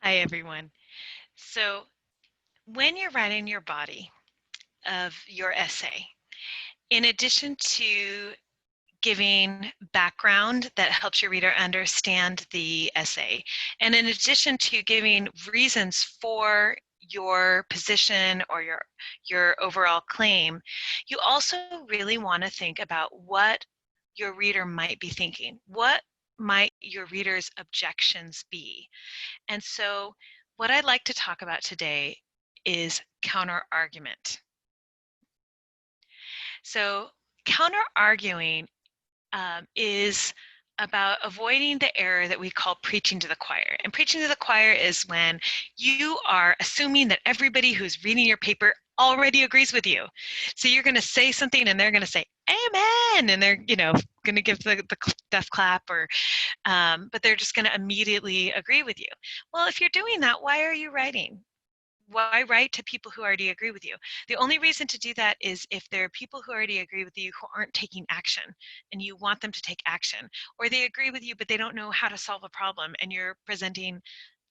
Hi, everyone. So, when you're writing your body of your essay, in addition to giving background that helps your reader understand the essay, and in addition to giving reasons for your position or your overall claim, you also really want to think about what your reader might be thinking. What might your reader's objections be? And so what I'd like to talk about today is counter-argument. So counter-arguing is about avoiding the error that we call preaching to the choir. And preaching to the choir is when you are assuming that everybody who's reading your paper already agrees with you. So you're going to say something and they're going to say, amen, and they're, going to give the death clap but they're just going to immediately agree with you. Well, if you're doing that, why are you writing? Why write to people who already agree with you? The only reason to do that is if there are people who already agree with you who aren't taking action and you want them to take action, or they agree with you but they don't know how to solve a problem and you're presenting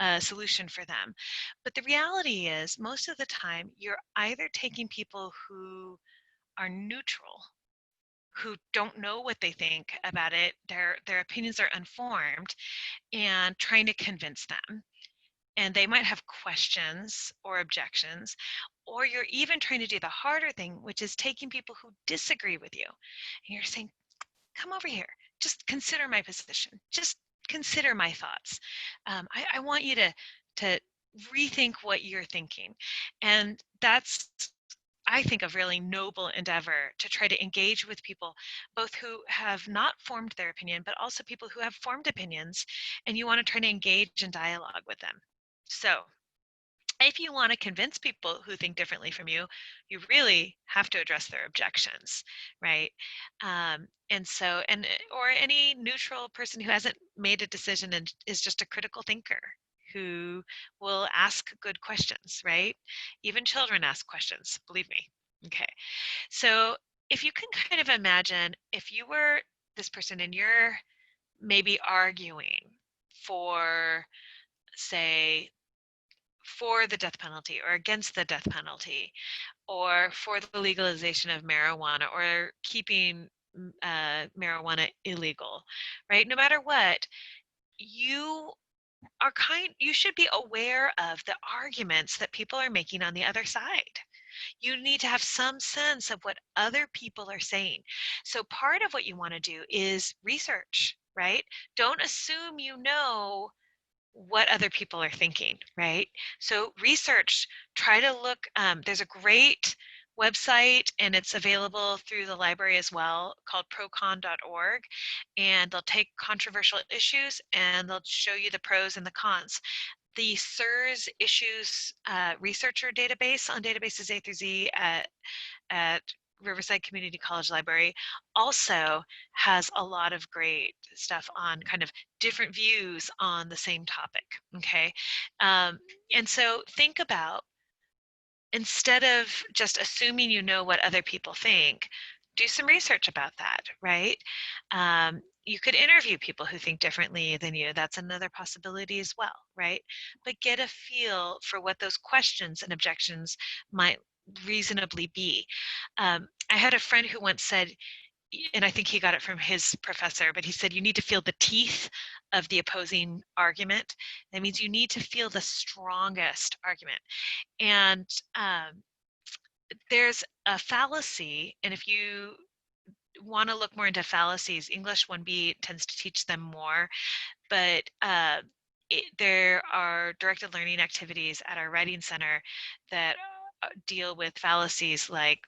a solution for them. But the reality is most of the time you're either taking people who are neutral, who don't know what they think about it, their opinions are unformed, and trying to convince them, and they might have questions or objections, or you're even trying to do the harder thing, which is taking people who disagree with you and you're saying, come over here, just consider my position, just consider my thoughts. I want you to rethink what you're thinking. And that's, I think, a really noble endeavor to try to engage with people, both who have not formed their opinion, but also people who have formed opinions, and you want to try to engage in dialogue with them. So if you want to convince people who think differently from you, you really have to address their objections, right? Or any neutral person who hasn't made a decision and is just a critical thinker who will ask good questions, right? Even children ask questions, believe me. Okay, so if you can kind of imagine if you were this person and you're maybe arguing for, say, for the death penalty or against the death penalty or for the legalization of marijuana or keeping marijuana illegal, right? No matter what, you you should be aware of the arguments that people are making on the other side. You need to have some sense of what other people are saying. So part of what you want to do is research, right? Don't assume you know what other people are thinking, right? So research, try to look, there's a great website and it's available through the library as well called procon.org, and they'll take controversial issues and they'll show you the pros and the cons. The SIRS issues researcher database on databases A through Z at Riverside Community College Library also has a lot of great stuff on kind of different views on the same topic, okay? And so think about, instead of just assuming you know what other people think, do some research about that, right? You could interview people who think differently than you. That's another possibility as well, right? But get a feel for what those questions and objections might reasonably be. I had a friend who once said, and I think he got it from his professor, but he said you need to feel the teeth of the opposing argument. That means you need to feel the strongest argument. And there's a fallacy, and if you want to look more into fallacies, English 1B tends to teach them more, but there are directed learning activities at our writing center that deal with fallacies like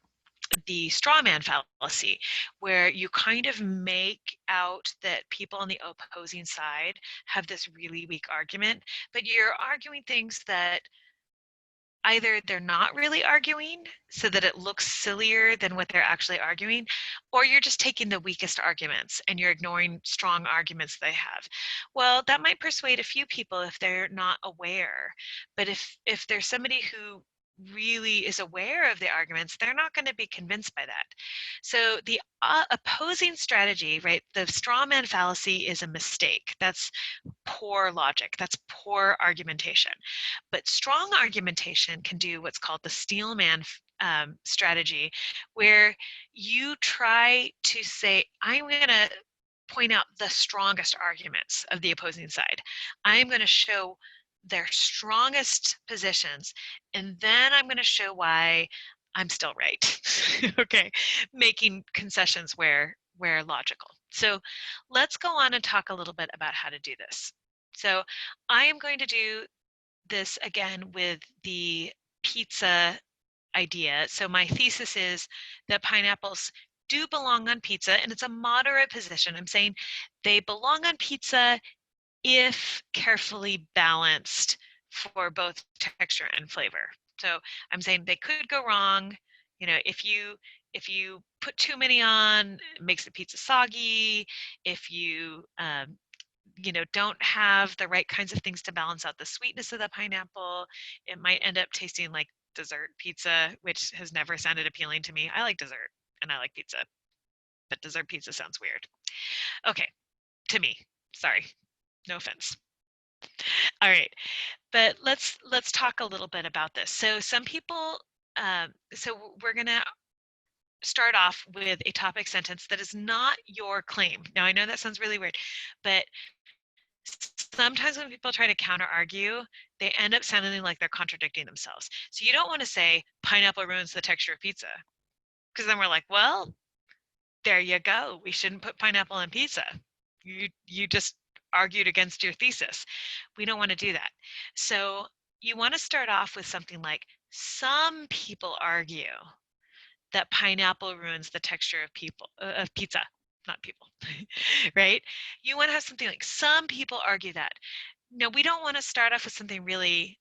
the straw man fallacy, where you kind of make out that people on the opposing side have this really weak argument, but you're arguing things that either they're not really arguing so that it looks sillier than what they're actually arguing, or you're just taking the weakest arguments and you're ignoring strong arguments they have. Well, that might persuade a few people if they're not aware, but if there's somebody who really is aware of the arguments, they're not going to be convinced by that. So the opposing strategy, right, the straw man fallacy is a mistake. That's poor logic. That's poor argumentation. But strong argumentation can do what's called the steel man strategy, where you try to say, I'm going to point out the strongest arguments of the opposing side. I'm going to show their strongest positions, and then I'm going to show why I'm still right. Okay, making concessions where logical. So let's go on and talk a little bit about how to do this. So I am going to do this again with the pizza idea. So my thesis is that pineapples do belong on pizza, and it's a moderate position. I'm saying they belong on pizza if carefully balanced for both texture and flavor. So I'm saying they could go wrong. You know, if you put too many on, it makes the pizza soggy. If you know, don't have the right kinds of things to balance out the sweetness of the pineapple, it might end up tasting like dessert pizza, which has never sounded appealing to me. I like dessert and I like pizza, but dessert pizza sounds weird. Okay, to me. Sorry, no offense. All right, but let's talk a little bit about this. So some people, so we're gonna start off with a topic sentence that is not your claim. Now I know that sounds really weird, but sometimes when people try to counter argue, they end up sounding like they're contradicting themselves. So you don't want to say pineapple ruins the texture of pizza, because then we're like, well, there you go. We shouldn't put pineapple on pizza. You just argued against your thesis. We don't want to do that. So you want to start off with something like, some people argue that pineapple ruins the texture of pizza, not people, right? You want to have something like, some people argue that. No, we don't want to start off with something really,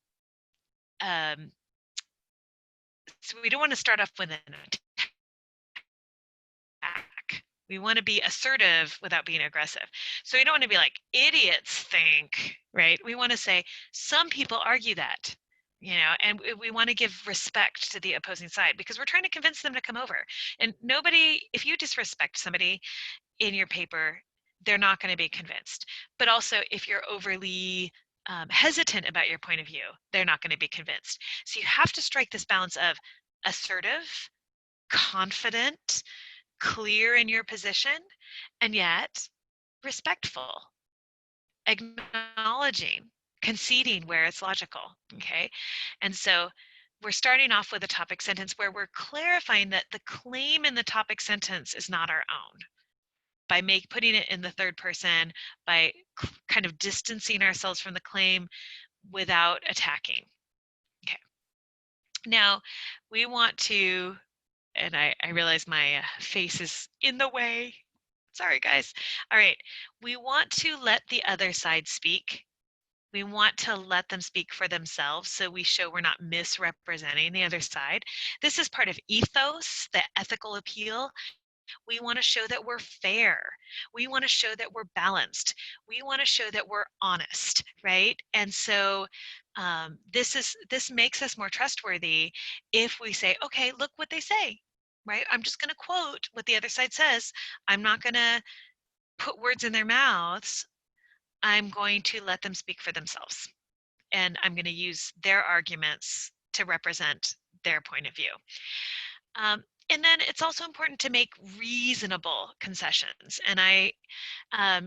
um, so we don't want to start off with an attack. We want to be assertive without being aggressive. So we don't want to be like, idiots think, right? We want to say, some people argue that, you know, and we want to give respect to the opposing side because we're trying to convince them to come over. And nobody, if you disrespect somebody in your paper, they're not going to be convinced. But also, if you're overly hesitant about your point of view, they're not going to be convinced. So you have to strike this balance of assertive, confident, clear in your position, and yet respectful, acknowledging, conceding where it's logical. Okay. And so we're starting off with a topic sentence where we're clarifying that the claim in the topic sentence is not our own by putting it in the third person, by kind of distancing ourselves from the claim without attacking. Okay. Now we want to, and I realize my face is in the way. Sorry, guys. All right. We want to let the other side speak. We want to let them speak for themselves so we show we're not misrepresenting the other side. This is part of ethos, the ethical appeal. We want to show that we're fair. We want to show that we're balanced. We want to show that we're honest, right? And so this makes us more trustworthy if we say, okay, look what they say, right? I'm just going to quote what the other side says. I'm not going to put words in their mouths. I'm going to let them speak for themselves, and I'm going to use their arguments to represent their point of view. And then it's also important to make reasonable concessions. And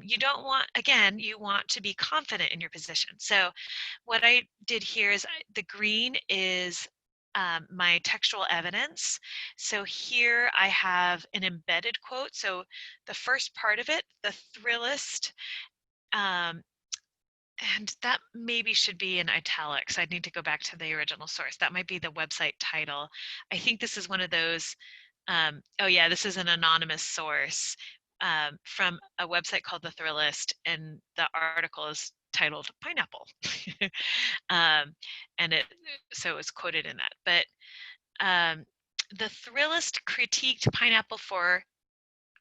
you don't want, again, you want to be confident in your position. So what I did here is the green is my textual evidence. So here I have an embedded quote. So the first part of it, the Thrillist, um, and that maybe should be in italics. I'd need to go back to the original source. That might be the website title. I think this is one of those, oh yeah, this is an anonymous source from a website called The Thrillist, and the article is titled Pineapple. And so it was quoted in that. But the Thrillist critiqued pineapple for,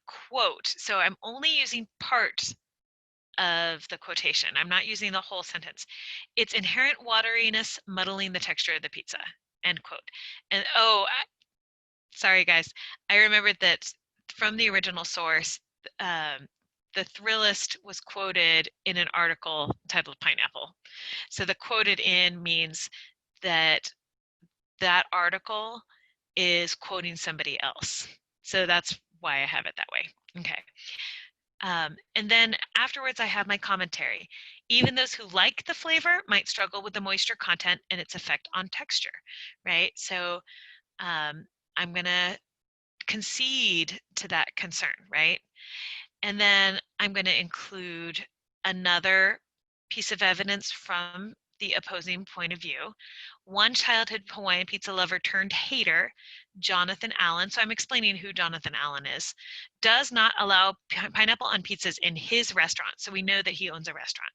quote, so I'm only using part of the quotation. I'm not using the whole sentence. Its inherent wateriness muddling the texture of the pizza, end quote. And sorry guys, I remembered that from the original source, the Thrillist was quoted in an article titled Pineapple. So the quoted in means that that article is quoting somebody else. So that's why I have it that way. Okay. And then afterwards, I have my commentary. Even those who like the flavor might struggle with the moisture content and its effect on texture, right? So I'm going to concede to that concern, right? And then I'm going to include another piece of evidence from the opposing point of view. One childhood Hawaiian pizza lover turned hater, Jonathan Allen, so I'm explaining who Jonathan Allen is, does not allow pineapple on pizzas in his restaurant. So we know that he owns a restaurant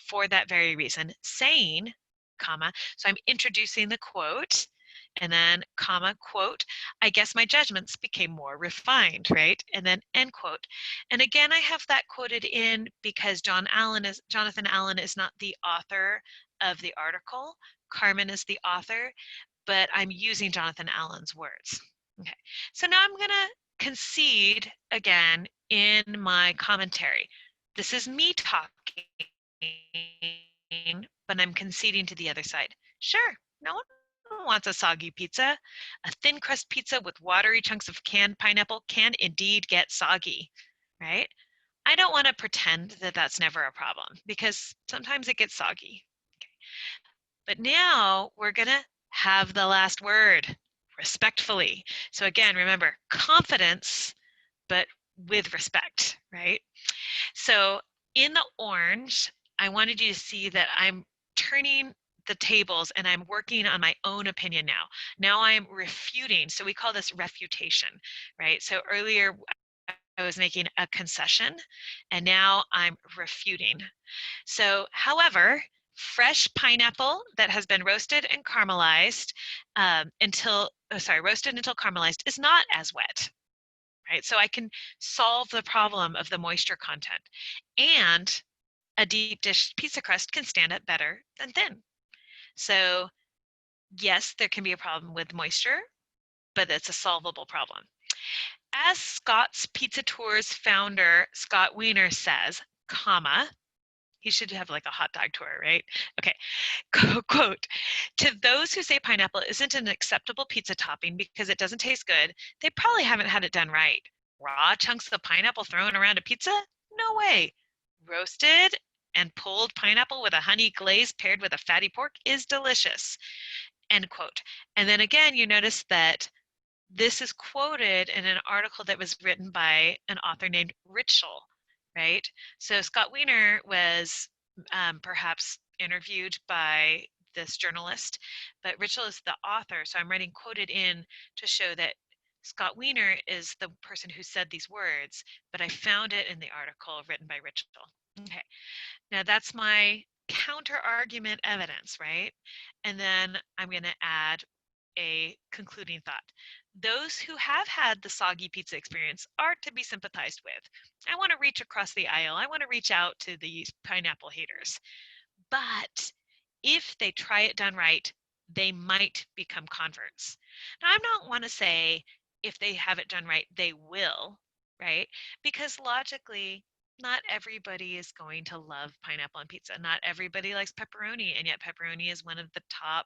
for that very reason, saying, comma, so I'm introducing the quote, and then comma, quote, I guess my judgments became more refined, right? And then end quote. And again, I have that quoted in because Jonathan Allen is not the author of the article. Carmen is the author, but I'm using Jonathan Allen's words. Okay, so now I'm gonna concede again in my commentary. This is me talking, but I'm conceding to the other side. Sure, no one wants a soggy pizza. A thin crust pizza with watery chunks of canned pineapple can indeed get soggy, right? I don't want to pretend that that's never a problem because sometimes it gets soggy. Okay. But now we're going to have the last word respectfully. So again, remember confidence, but with respect, right? So in the orange, I wanted you to see that I'm turning the tables and I'm working on my own opinion now. Now I'm refuting. So we call this refutation, right? So earlier I was making a concession and now I'm refuting. So, however, fresh pineapple that has been roasted and caramelized roasted until caramelized is not as wet, right? So I can solve the problem of the moisture content. And a deep dish pizza crust can stand up better than thin. So yes, there can be a problem with moisture, but it's a solvable problem. As Scott's Pizza Tours founder, Scott Wiener says, comma, he should have like a hot dog tour, right? Okay, quote, to those who say pineapple isn't an acceptable pizza topping because it doesn't taste good, they probably haven't had it done right. Raw chunks of pineapple thrown around a pizza? No way. Roasted and pulled pineapple with a honey glaze paired with a fatty pork is delicious, end quote. And then again, you notice that this is quoted in an article that was written by an author named Ritschel, right? So Scott Wiener was perhaps interviewed by this journalist, but Ritschel is the author. So I'm writing quoted in to show that Scott Wiener is the person who said these words, but I found it in the article written by Ritschel. Okay, now that's my counter argument evidence, right? And then I'm going to add a concluding thought. Those who have had the soggy pizza experience are to be sympathized with. I want to reach across the aisle. I want to reach out to these pineapple haters. But if they try it done right, they might become converts. Now, I'm not want to say if they have it done right, they will, right? Because logically, not everybody is going to love pineapple on pizza. Not everybody likes pepperoni, and yet pepperoni is one of the top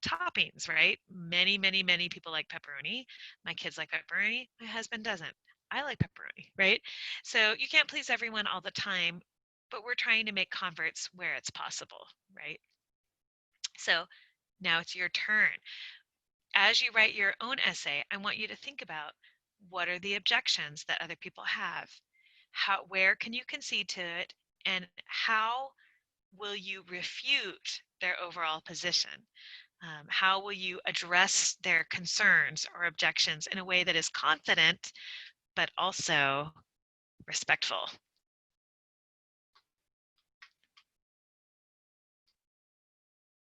toppings, right? Many, many, many people like pepperoni. My kids like pepperoni. My husband doesn't. I like pepperoni, right? So you can't please everyone all the time, but we're trying to make converts where it's possible, right? So now it's your turn. As you write your own essay, I want you to think about what are the objections that other people have? Where can you concede to it? And how will you refute their overall position? How will you address their concerns or objections in a way that is confident, but also respectful?